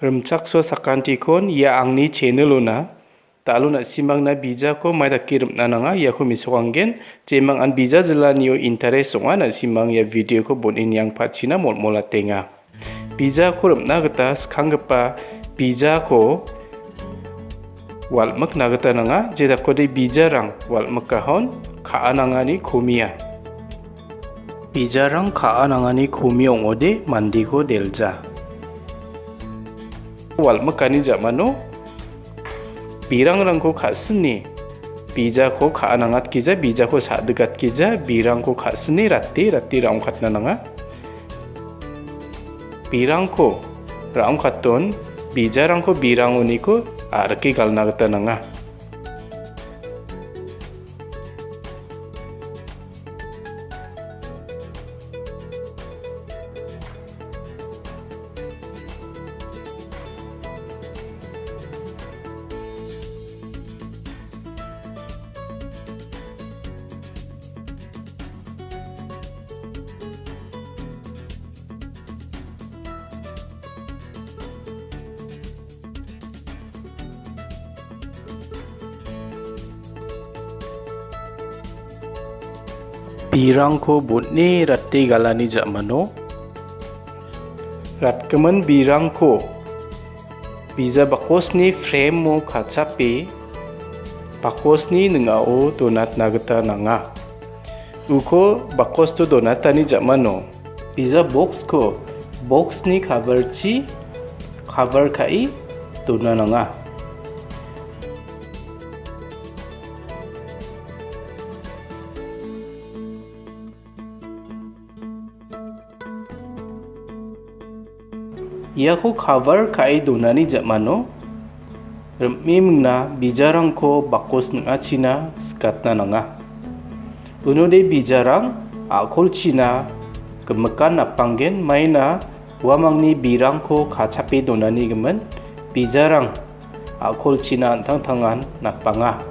Remchakso sakantikon ya angni channelona talo na simang na bija ko maidake nanga ya ko misokanggen jemang an bija jelanio interes songa na simang ya video ko bonin yang pachina mola-tenga. Bija ko remna gita skanggepa bija ko walmak na gita nanga jeda ko de bija rang walmak kahon ka.ani komia. Bija rang ka.ani komia ong.a mandi ko delja. walmak kani jamano birang ko khasni bija ko ka.anangat kija bija ko sadegat kija birang ko khasni ratti raung khatna nanga birang ko raung khaton bija rang ko birang uni ko arki galna gata nanga birang ko botni ratti galani jamano ratkeman birang ko bija bakosni frame mo kacape bakosni ong.a donat nagata nanga uko bakos to donatani jamano bija box ko box ni cover kai dona nanga ia ko cover kai donani jamano remmi mungna bijarang ko bakos ong.a china skatna nanga unode bijarang akol china gemekan napanggen maina wamangni birang ko kacape donani gemen bijarang akol china antang tangan napanga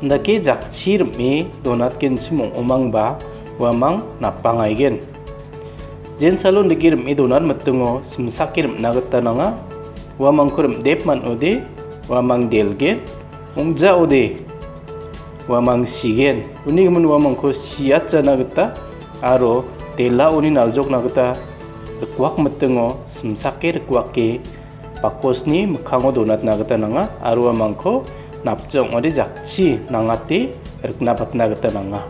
ndake jakchi remmi donat kensi mong omang ba wamang napangai gen jen salon degi remmi donat metungo simsaki remna gata nanga wamang ko remdep man ode wamang delgen ongja ode wamang sigen uni gemen wamang ko siat jana gata aro tela uni naljok na gata rekwak metungo simsaki rekwake pakosni mekhango donat na gata nanga aro wamang ko napjong ode jakchi nangati rekna patna gata nanga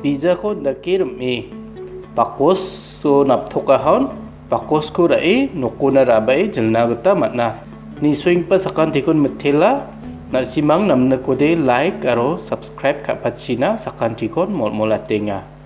bija ko ndake remmi pakos so napthokahon pakos ko rai nokona rabai jelna gata matna ni swing pa sakantikon methela na simang namna kode like aro subscribe ka pachina sakantikon mola-tenga.